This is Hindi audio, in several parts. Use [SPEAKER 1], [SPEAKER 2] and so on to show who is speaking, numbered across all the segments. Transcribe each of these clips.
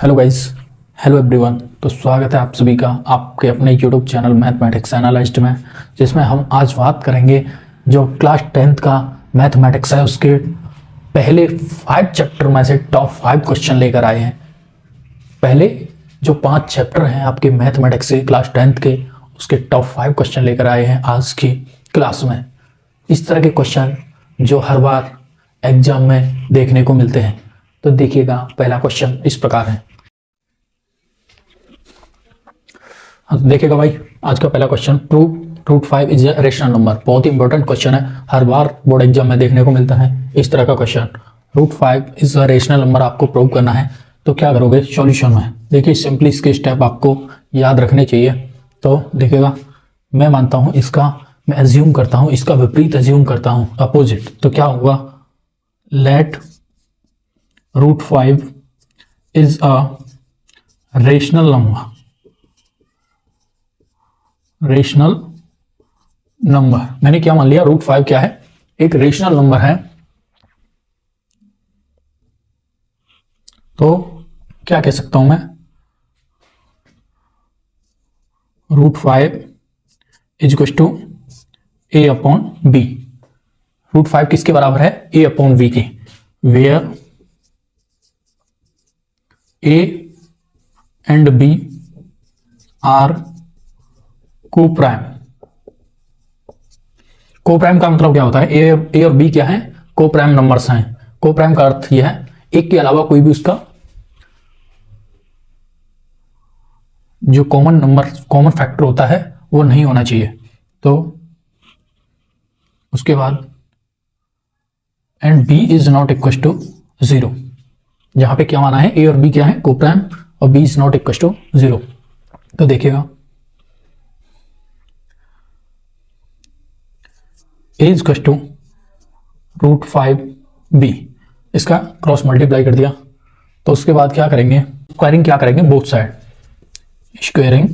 [SPEAKER 1] Hello guys, hello everyone. तो स्वागत है आप सभी का आपके अपने यूट्यूब चैनल मैथमेटिक्स एनालिस्ट में, जिसमें हम आज बात करेंगे जो क्लास 10th का मैथमेटिक्स है उसके पहले 5 चैप्टर में से टॉप 5 क्वेश्चन लेकर आए हैं। पहले जो 5 चैप्टर हैं आपके मैथमेटिक्स के क्लास 10th के, उसके टॉप 5 क्वेश्चन लेकर आए हैं आज की क्लास में। इस तरह के क्वेश्चन जो हर बार एग्जाम में देखने को मिलते हैं। तो देखिएगा, पहला क्वेश्चन इस प्रकार है। देखिएगा भाई, आज का पहला question, root 5 is a rational number. बहुत ही इंपॉर्टेंट क्वेश्चन है, हर बार बोर्ड एग्जाम में देखने को मिलता है इस तरह का question. Root 5 is a rational number आपको प्रूव करना है। तो क्या करोगे सॉल्यूशन में? देखिए सिंपली इसके स्टेप आपको याद रखने चाहिए। तो देखिएगा, मैं मानता हूं इसका, मैं एज्यूम करता हूं इसका विपरीत एज्यूम करता हूं, अपोजिट। तो क्या होगा? Let root 5 is a rational number. Rational number मैंने क्या मान लिया? रूट 5 क्या है? एक रेशनल नंबर है। तो क्या कह सकता हूं मैं? Root 5 is equal to a upon b. Root 5 किसके बराबर है? ए अपॉन बी के, where a and b are coprime. Coprime का मतलब क्या होता है? ए और बी क्या है? को प्राइम नंबर्स हैं। को प्राइम का अर्थ यह है एक के अलावा कोई भी उसका जो कॉमन नंबर, कॉमन फैक्टर होता है वो नहीं होना चाहिए। तो उसके बाद and b is not equal to 0। जहां पे क्या माना है? ए और बी क्या है? को प्राइम, और B is not equal to 0। तो देखिएगा, A is equal to root 5 B, इसका क्रॉस मल्टीप्लाई कर दिया। तो उसके बाद क्या करेंगे? स्क्वायरिंग क्या करेंगे? Both side, squaring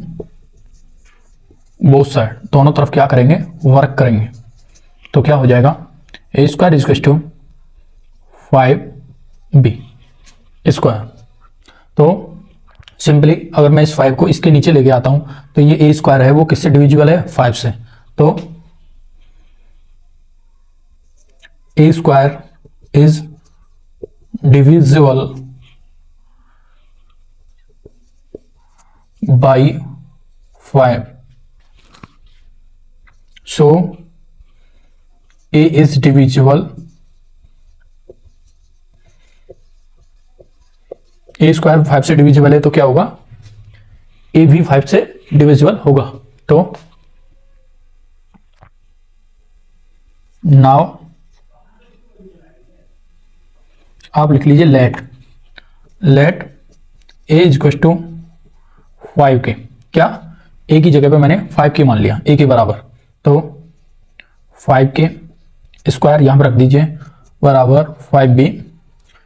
[SPEAKER 1] both side, दोनों तरफ क्या करेंगे? वर्क करेंगे। तो क्या हो जाएगा? A square is equal to 5b square. तो सिंपली अगर मैं इस 5 को इसके नीचे लेके आता हूं तो ये ए स्क्वायर है वो किससे डिविजिबल है? 5 से। तो A square is divisible by 5। So A is divisible, A square 5 से डिविजिबल है तो क्या होगा? ए भी 5 से डिविजिबल होगा। तो नाउ आप लिख लीजिए let a is equal to 5 के, क्या ए की जगह पे मैंने 5 के मान लिया, ए के बराबर। तो 5 के स्क्वायर यहां पर रख दीजिए बराबर 5b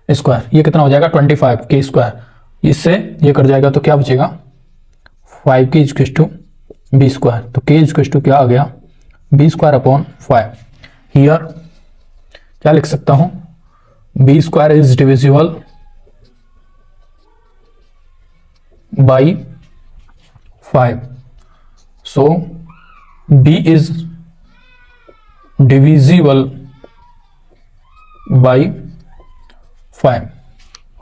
[SPEAKER 1] स्क्वायर। ये कितना हो जाएगा? 25 के स्क्वायर। इससे ये कट जाएगा तो क्या बचेगा? 5 के इक्वल टू बी स्क्वायर। तो के इक्वल टू क्या आ गया? B square upon 5। हियर क्या लिख सकता हूं? B square is divisible by 5। So b is divisible by 5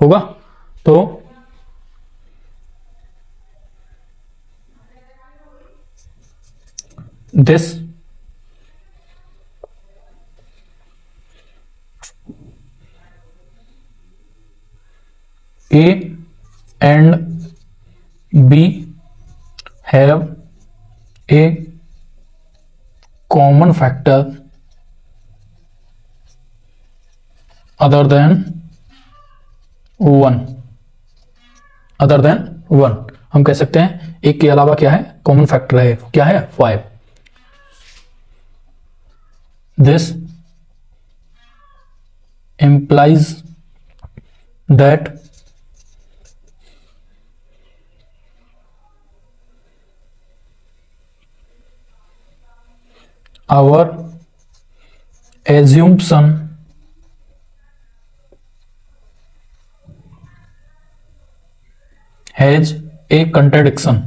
[SPEAKER 1] होगा। तो this A and B have a common factor other than 1। Other than 1 हम कह सकते हैं एक के अलावा क्या है? कॉमन फैक्टर है, क्या है? 5। This implies that our assumption has a contradiction.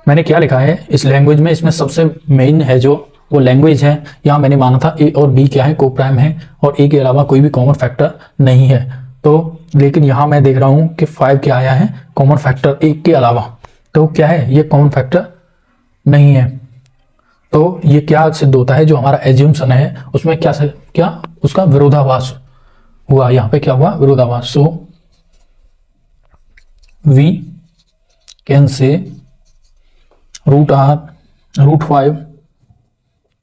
[SPEAKER 1] मैंने क्या लिखा है इस लैंग्वेज में, इसमें सबसे मेन है जो वो लैंग्वेज है, यहाँ मैंने माना था ए और बी क्या है, को प्राइम है और ए के अलावा कोई भी कॉमन फैक्टर नहीं है। तो लेकिन यहाँ मैं देख रहा हूँ कि 5 क्या आया है कॉमन फैक्टर ए के अलावा, तो क्या है ये कॉमन फैक्टर नहीं है। तो ये क्या सिद्ध होता है, जो हमारा एज्यूम्शन है उसमें क्या उसका विरोधाभास हुआ, यहाँ पे क्या हुआ, विरोधाभास। So we can say root 5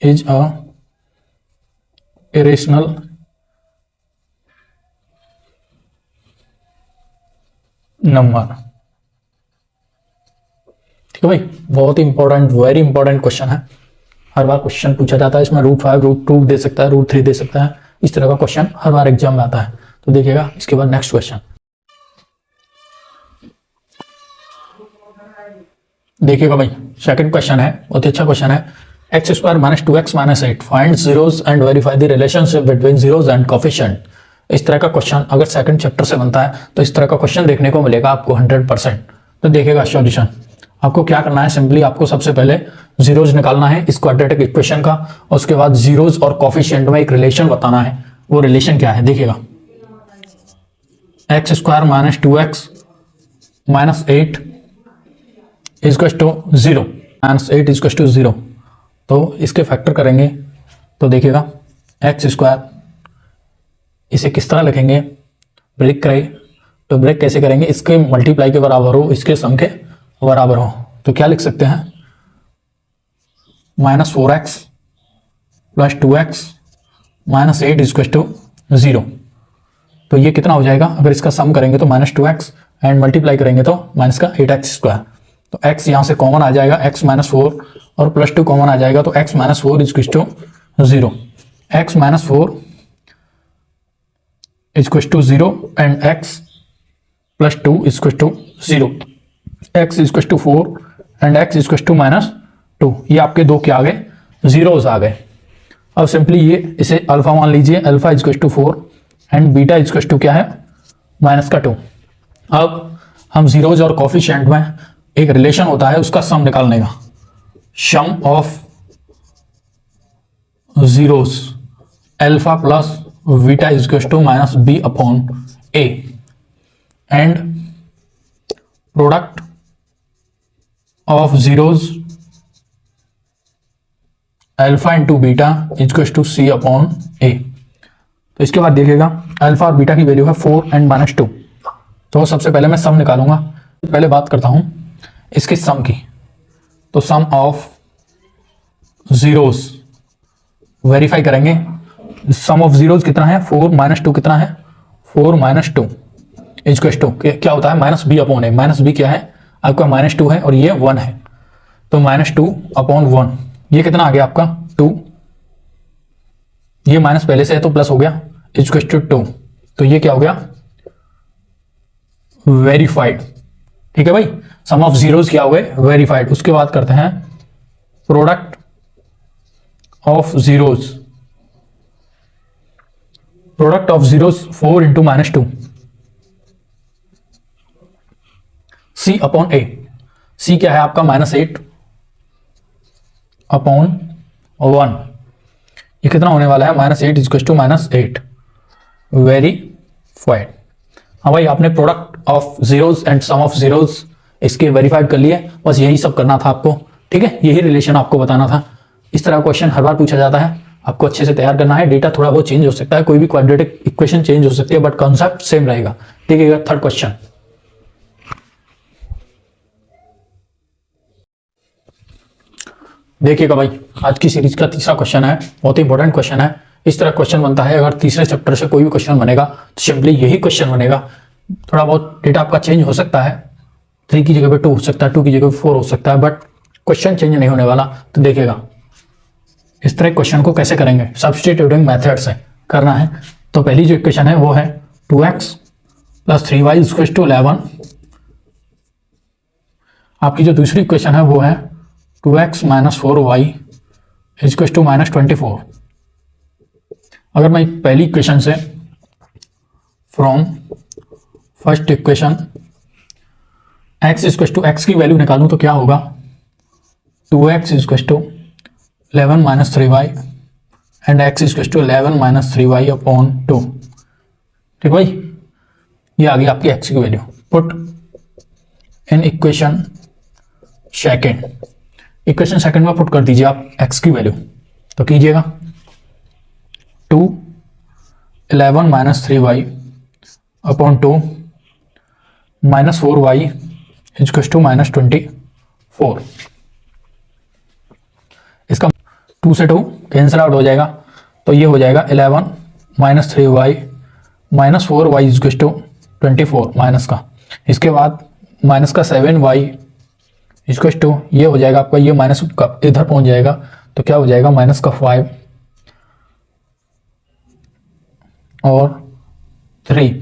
[SPEAKER 1] is a irrational number। ठीक है भाई, बहुत ही इंपॉर्टेंट, वेरी इंपॉर्टेंट क्वेश्चन है, हर बार क्वेश्चन पूछा जाता है इसमें। √5 √2 दे सकता है, √3 दे सकता है, इस तरह का क्वेश्चन हर बार एग्जाम में आता है। तो देखिएगा इसके बाद नेक्स्ट क्वेश्चन देखिएगा भाई, सेकंड क्वेश्चन है, बहुत ही अच्छा क्वेश्चन है। x² - 2x - 8 find zeros and verify the relationship between zeros and coefficient. इस तरह का क्वेश्चन अगर सेकंड चैप्टर से बनता है तो इस तरह का क्वेश्चन देखने को मिलेगा आपको 100%। तो देखिएगा सॉल्यूशन, आपको क्या करना है, सिंपली आपको सबसे पहले जीरोस निकालना है इस क्वाड्रेटिक इक्वेशन का, और उसके बाद जीरोस और कोफिशिएंट में एक रिलेशन बताना है। वो रिलेशन क्या है देखिएगा, x² - 2x - 8 equal to 0, -8 equal to 0। तो इसके फैक्टर करेंगे तो देखिएगा x², इसे किस तरह लिखेंगे, ब्रेक करें तो ब्रेक कैसे करेंगे, इसके मल्टीप्लाई के बराबर हो, इसके सम के बराबर हो। तो क्या लिख सकते हैं, -4x + 2x - 8 इक्वल टू 0। तो ये कितना हो जाएगा, अगर इसका सम करेंगे तो -2x एंड मल्टीप्लाई करेंगे तो -8x²। तो x यहाँ से कॉमन आ जाएगा, x - 4 और +2 कॉमन आ जाएगा, तो x - 4 equal to 0, x - 4 equal to 0 and x + 2 equal to 0, x equal to 4 and x equal to -2। ये आपके दो क्या आ गए, जीरोस आ गए। अब सिंपली ये इसे अल्फा मान लीजिए, alpha equal to 4 and beta equal to क्या है, -2। अब हम जीरोस और कोफिशिएंट में एक रिलेशन होता है उसका सम निकालने का, sum of zeros alpha plus beta equal to -b/a and product of zeros alpha into beta equal to c/a। तो इसके बाद देखिएगा अल्फा और बीटा की वैल्यू है 4 एंड -2। तो सबसे पहले मैं सम निकालूंगा, पहले बात करता हूं इसके सम की। तो सम ऑफ जीरोस वेरीफाई करेंगे, सम ऑफ जीरोस कितना है, 4 - 2 कितना है, 4 - 2 इक्वल टू क्या होता है, -b/a। -b क्या है आपका, -2 है और ये 1 है, तो -2/1। ये कितना आ गया आपका 2, ये माइनस पहले से है तो प्लस हो गया, इक्वल टू 2। तो ये क्या हो गया, वेरीफाइड। ठीक है भाई, सम ऑफ जीरोस क्या हुए, वेरीफाइड। उसके बाद करते हैं product of zeros, product of zeros 4 × -2 c/a। c क्या है आपका, -8/1। ये कितना होने वाला है, -8 इक्वल टू -8, वेरीफाइड। हाँ भाई, आपने product of zeros and sum of zeros इसके वेरीफाइड कर लिए, बस यही सब करना था आपको। ठीक है, यही रिलेशन आपको बताना था। इस तरह क्वेश्चन हर बार पूछा जाता है, आपको अच्छे से तैयार करना है। डेटा थोड़ा बहुत चेंज हो सकता है, कोई भी क्वाड्रेटिक इक्वेशन चेंज हो सकती है, बट कॉन्सेप्ट सेम रहेगा। ठीक है, थर्ड क्वेश्चन देखिएगा भाई, आज की सीरीज का तीसरा क्वेश्चन है, बहुत ही इंपॉर्टेंट क्वेश्चन है। इस तरह क्वेश्चन बनता है, अगर तीसरे चैप्टर से कोई भी क्वेश्चन बनेगा तो सिंपली यही क्वेश्चन बनेगा। थोड़ा बहुत डेटा आपका चेंज हो सकता है, 3 की जगह पे 2 हो सकता है, 2 की जगह पे 4 हो सकता है, बट क्वेश्चन चेंज नहीं होने वाला। तो देखिएगा इस तरह क्वेश्चन को कैसे करेंगे, सब्स्टिट्यूटिंग मेथड से करना है। तो पहली जो इक्वेशन है वो है 2x + 3y = 11। आपकी जो दूसरी इक्वेशन है वो है 2x - 4y = -24। अगर मैं पहली इक्वेशन से from first equation x equal to x की वैल्यू निकालूं तो क्या होगा, 2x equal to 11 minus 3y and x equal to 11 minus 3y upon 2। ठीक भाई, ये आ गई आपकी x की value. Put in equation second, equation second में पुट कर दीजिए आप x की वैल्यू। तो कीजिएगा 2 11 minus 3y upon 2 minus 4y equal to minus 24। इसका 2 से 2 कैंसिल आउट हो जाएगा, तो ये हो जाएगा 11 minus 3y minus 4y equal to 24 minus का, इसके बाद माइनस का 7y इक्वल टू ये हो जाएगा आपका, ये माइनस का इधर पहुंच जाएगा तो क्या हो जाएगा माइनस का 5 और 3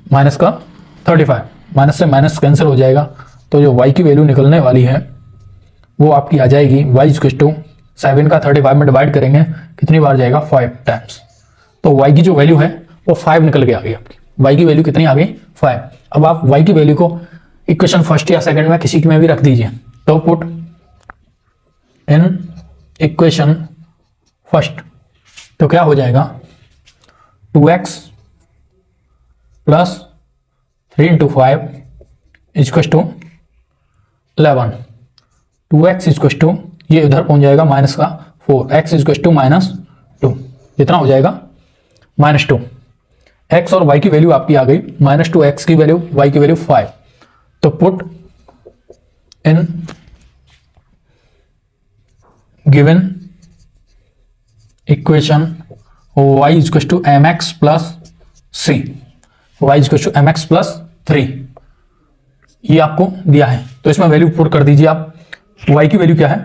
[SPEAKER 1] माइनस का 35, माइनस से माइनस कैंसिल हो जाएगा, तो जो y की वैल्यू निकलने वाली है वो आपकी आ जाएगी y इक्वल टू 7 का 35 में डिवाइड करेंगे कितनी बार जाएगा 5 टाइम्स, तो y की जो वैल्यू है वो 5 निकल के आ गई आपकी। y की वैल्यू कितनी आ गई 5। अब आप y की वैल्यू को इक्वेशन फर्स्ट या सेकंड में किसी में भी रख दीजिए, तो पुट इन इक्वेशन फर्स्ट, तो क्या हो जाएगा 2x plus 3 into 5 equal to 11, 2x equal to ये इधर पहुंच जाएगा माइनस का 4, x इक्वल टू माइनस 2, कितना हो जाएगा माइनस 2। x और y की वैल्यू आपकी आ गई माइनस 2, x की वैल्यू y की वैल्यू 5, तो put in given equation y equal to mx plus c, y equal to mx plus 3, ये आपको दिया है तो इसमें वैल्यू पुट कर दीजिए आप। y की वैल्यू क्या है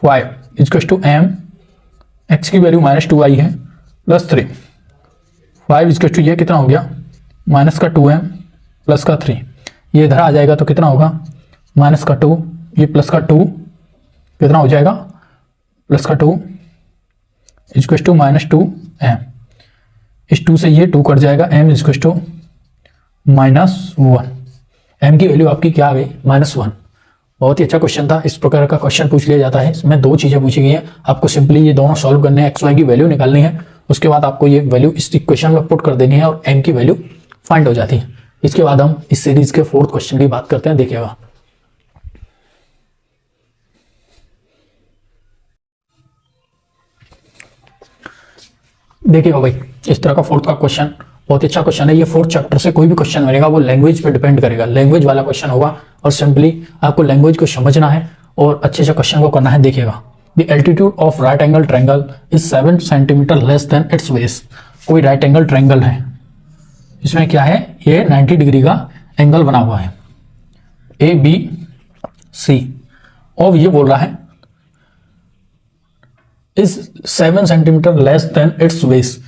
[SPEAKER 1] 5 इक्वल टू m, x की वैल्यू माइनस 2y है प्लस 3, 5 इक्वल टू ये कितना हो गया माइनस का 2m प्लस का 3, ये इधर आ जाएगा तो कितना होगा माइनस का 2, ये प्लस का 2 कितना हो जाएगा प्लस का 2 इक्वल टू माइनस 2m, इस 2 से ये 2 कट जाएगा, m equal to minus 1, m की वैल्यू आपकी क्या आ गई -1। बहुत ही अच्छा क्वेश्चन था, इस प्रकार का क्वेश्चन पूछ लिया जाता है। इसमें 2 चीजें पूछी गई हैं, आपको सिंपली ये दोनों सॉल्व करने हैं, x y की वैल्यू निकालनी है, उसके बाद आपको ये वैल्यू इस इक्वेशन में पुट कर देनी है और m की वैल्यू फाइंड हो जाती है। इसके बाद हम इस सीरीज के 4th क्वेश्चन की बात करते हैं, देखिएगा। देखिएगा भाई, इस तरह का 4th का क्वेश्चन बहुत अच्छा क्वेश्चन है। ये 4th चैप्टर से कोई भी क्वेश्चन बनेगा वो लैंग्वेज पे डिपेंड करेगा, लैंग्वेज वाला क्वेश्चन होगा और सिंपली आपको लैंग्वेज को समझना है और अच्छे से क्वेश्चन को करना है। देखिएगा, the altitude of right angle triangle is 7 centimetre less than it's base. कोई राइट एंगल ट्रायंगल है, इसमें क्या है, ये 90 डिग्री का एंगल बना हुआ है ABC, और ये बोल रहा है is 7 centimetre less than it's base.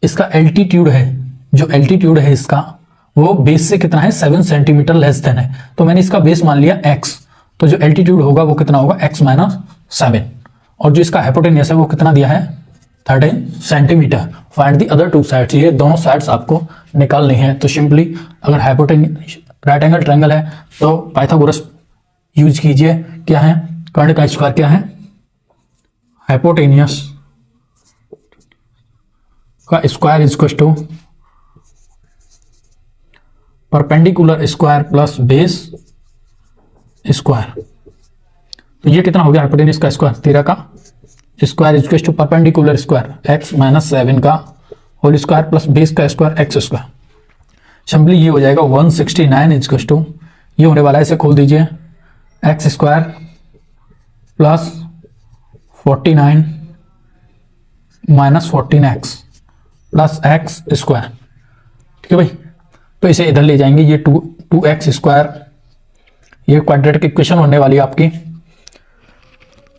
[SPEAKER 1] इसका एल्टीट्यूड है, जो एल्टीट्यूड है इसका वो बेस से कितना है 7 सेंटीमीटर लेस देन है, तो मैंने इसका बेस मान लिया x, तो जो एल्टीट्यूड होगा वो कितना होगा x माइनस 7, और जो इसका हाइपोटेन्यूस है वो कितना दिया है 13 centimetre. Find the other 2 sides, ये दोनों साइड्स आपको निकालनी है। तो सिंपली अगर हाइपोटेन्यूस राइट एंगल ट्रायंगल है तो पाइथागोरस यूज कीजिए। क्या है, कर्ण का स्क्वायर क्या है, हाइपोटेन्यूस का square is equal to perpendicular square plus base square. तो ये कितना हो गया हाइपोटेन्यूस का स्क्वायर 13 का square is equal to perpendicular square x minus 7 का होल स्क्वायर प्लस बेस का स्क्वायर x स्क्वायर। सिंपली ये हो जाएगा 169 इज इक्वल टू, ये होने वाला है, इसे खोल दीजिए, x square plus 49 minus 14x plus x square. ठीक है भाई, तो इसे इधर ले जाएंगे, ये 2x स्क्वायर, ये क्वाड्रेटिक इक्वेशन होने वाली है आपकी,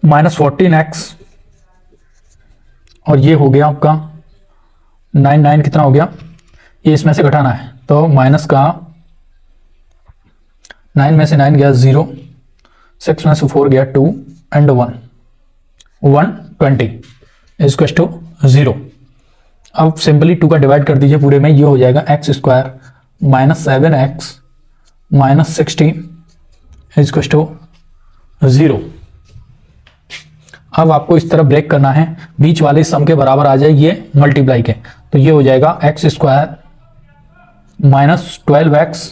[SPEAKER 1] माइनस 14x, और ये हो गया आपका 9 कितना हो गया, ये इसमें से घटाना है, तो माइनस का 9 में से 9 गया 0, 6 में से 4 गया 2 एंड 1 120 इज टू 0। अब सिंपली 2 का डिवाइड कर दीजिए पूरे में, ये हो जाएगा x square minus 7x minus 60 is to 0। अब आपको इस तरह ब्रेक करना है, बीच वाले सम के बराबर आ जाए ये मल्टीप्लाई के, तो ये हो जाएगा x square minus 12x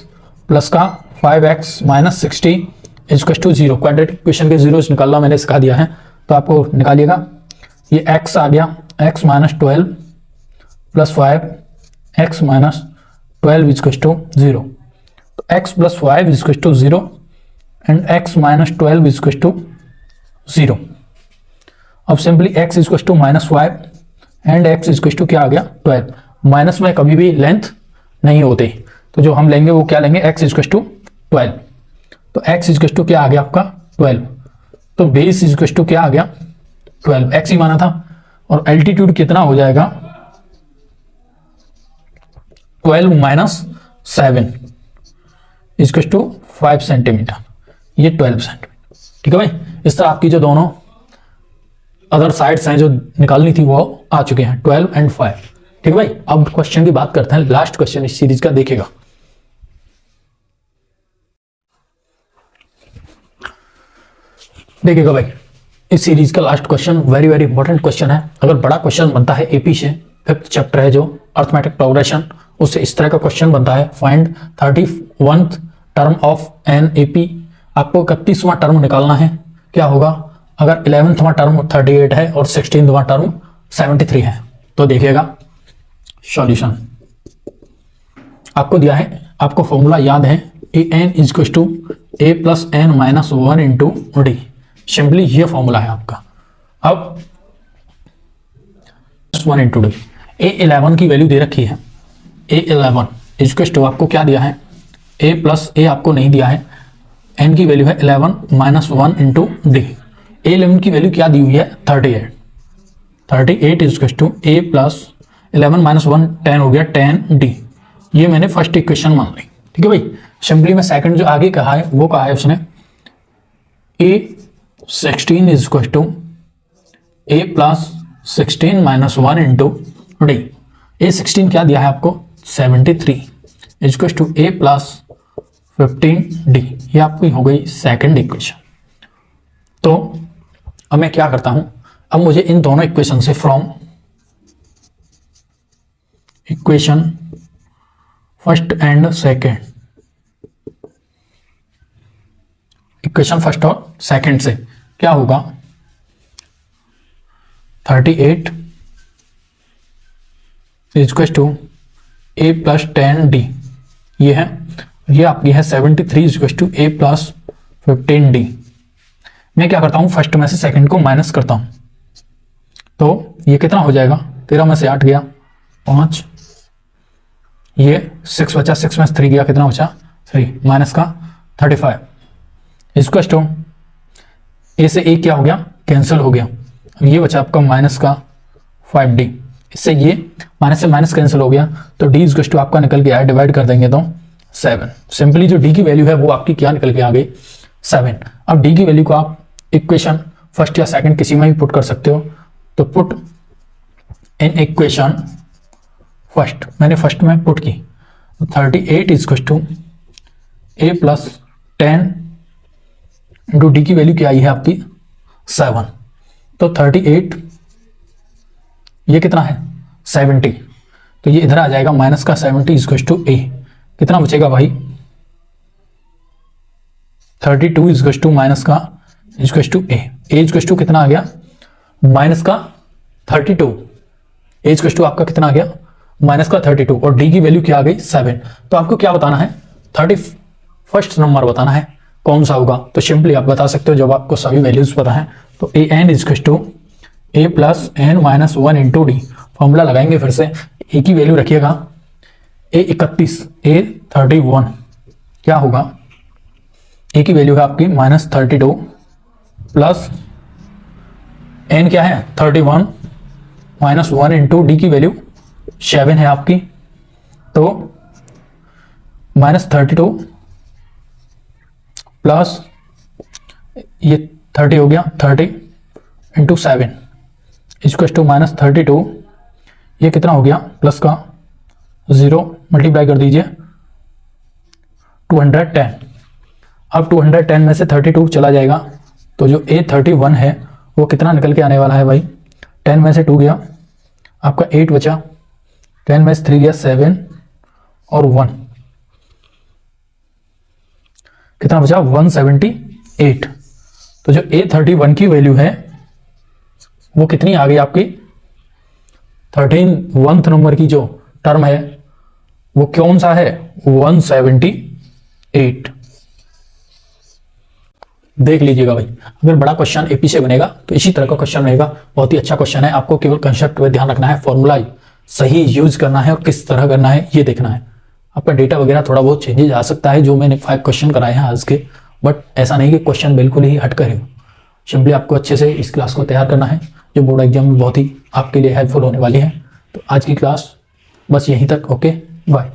[SPEAKER 1] plus का 5x minus 60 is to 0। Quadratic equation के जीरोस निकालना मैंने सिखा दिया है, तो आपको निकालिएगा। ये x आ गया, x minus 12 plus 5 x minus 12 is to 0। तो x plus 5 is to 0 and x minus 12 is to 0। अब simply x is to minus 5 and x is to क्या आ गया 12। माइनस में कभी भी लेंथ नहीं होते, तो जो हम लेंगे वो क्या लेंगे, x इज टू 12। तो x इज टू क्या आ गया आपका 12, तो बेस इज टू क्या आ गया 12, x ही माना था। और एल्टीट्यूड कितना हो जाएगा 12 माइनस 7 इज टू 5 सेंटीमीटर, ये 12 सेंटीमीटर। ठीक है भाई, इस तरह आपकी जो दोनों अदर साइड्स हैं जो निकालनी थी वो आ चुके हैं 12 एंड 5। ठीक है भाई, अब क्वेश्चन की बात करते हैं, लास्ट क्वेश्चन इस सीरीज का देखिएगा। देखिएगा भाई, इस सीरीज का last question very very important question है। अगर बड़ा क्वेश्चन बनता है एपी से, 5th चैप्टर है जो अर्थमेटिक प्रोग्रेशन, उससे इस तरह का क्वेश्चन बनता है, find 31th term of an AP. आपको 31वां टर्म निकालना है, क्या होगा अगर 11वां टर्म 38 है और 16वां टर्म 73 है। तो देखिएगा सॉल्यूशन आपको दिया है, आपको फॉर्मूला याद है, A N is to A plus N minus 1 into D. Simply ये फॉर्मूला है आपका। अब 1 इंटू डी, A11 की वैल्यू दे रखी है, A11 इज टू आपको क्या दिया है, A प्लस ए आपको नहीं दिया है, n की वैल्यू है 11 माइनस 1 इंटू डी। A11 की वैल्यू क्या दी हुई है 38 is to A plus 11 minus 1 10 हो गया 10D। ये मैंने फर्स्ट इक्वेशन मान ली। ठीक है भाई, सिंपली में सेकंड जो आगे कहा है वो कहा है उसने A16 is to A plus 16 minus 1 into d. A16 क्या दिया है आपको 73 is to A plus 15D। ये आपकी हो गई सेकंड इक्वेशन। तो अब मैं क्या करता हूं, अब मुझे इन दोनों इक्वेशन से from equation first and second, equation first और सेकंड से क्या होगा 38 is to A plus 10D, ये है, ये आपकी है 73 is to A plus 15D। मैं क्या करता हूं, फर्स्ट में से सेकंड को माइनस करता हूं, तो ये कितना हो जाएगा 13 में से 8 गया 5, ये 6 बचा, 6 में से 3 गया, कितना बचा 3 माइनस का 35 इसको टू ए से ए क्या हो गया कैंसिल हो गया, ये बचा आपका माइनस का 5D। इससे ये माइनस से माइनस कैंसिल हो गया, तो डी इज टू आपका निकल के आया, डिवाइड कर देंगे तो 7। सिंपली जो डी की वैल्यू है वो आपकी क्या निकल के आ गई 7। अब डी की वैल्यू को आप इक्वेशन फर्स्ट या सेकंड किसी में भी पुट कर सकते हो, तो पुट इन इक्वेशन फर्स्ट, मैंने फर्स्ट में पुट की, 38 is to A plus 10 into d की वैल्यू क्या आई है आपकी 7, तो 38 ये कितना है 70, तो ये इधर आ जाएगा माइनस का 70 इज टू A, कितना बचेगा भाई 32 इज टू माइनस का is to A is to कितना आ गया माइनस का 32, इज टू आपका कितना आ गया माइनस का 32, और डी की वैल्यू क्या आ गई 7। तो आपको क्या बताना है 31st नंबर बताना है कौन सा होगा, तो सिंपली आप बता सकते हो जब आपको सभी वैल्यूज पता है। तो A N is to A plus N minus 1 into D, formula लगाएंगे फिर से, ए की वैल्यू रखिएगा A31 A31 क्या होगा, ए की वैल्यू है आपकी माइनस 32 प्लस एन क्या है 31 माइनस 1 इंटू डी की वैल्यू 7 है आपकी, तो माइनस 32 प्लस ये 30 हो गया 30 इंटू 7 इक्वल टू -32, ये कितना हो गया प्लस का 0 मल्टीप्लाई कर दीजिए 210। अब 210 में से 32 चला जाएगा तो जो A31 है वो कितना निकल के आने वाला है भाई, 10 में से 2 गया आपका 8 बचा, 10 में से 3 गया 7 और 1, कितना बचा 178। तो जो A31 की वैल्यू है वो कितनी आ गई आपकी, 13th नंबर की जो टर्म है वो कौन सा है, 178। देख लीजिएगा भाई, अगर बड़ा क्वेश्चन एपी से बनेगा तो इसी तरह का क्वेश्चन रहेगा। बहुत ही अच्छा क्वेश्चन है, आपको केवल कंसेप्ट पे ध्यान रखना है, फॉर्मूला सही यूज करना है और किस तरह करना है ये देखना है। आपका डेटा वगैरह थोड़ा बहुत चेंजेस आ सकता है, जो मैंने 5 क्वेश्चन कराए हैं आज के, बट ऐसा नहीं कि क्वेश्चन बिल्कुल ही हट कर हो। सिंपली आपको अच्छे से इस क्लास को तैयार करना है, जो बोर्ड एग्जाम में बहुत ही आपके लिए हेल्पफुल होने वाली है। तो आज की क्लास बस यहीं तक, ओके बाय।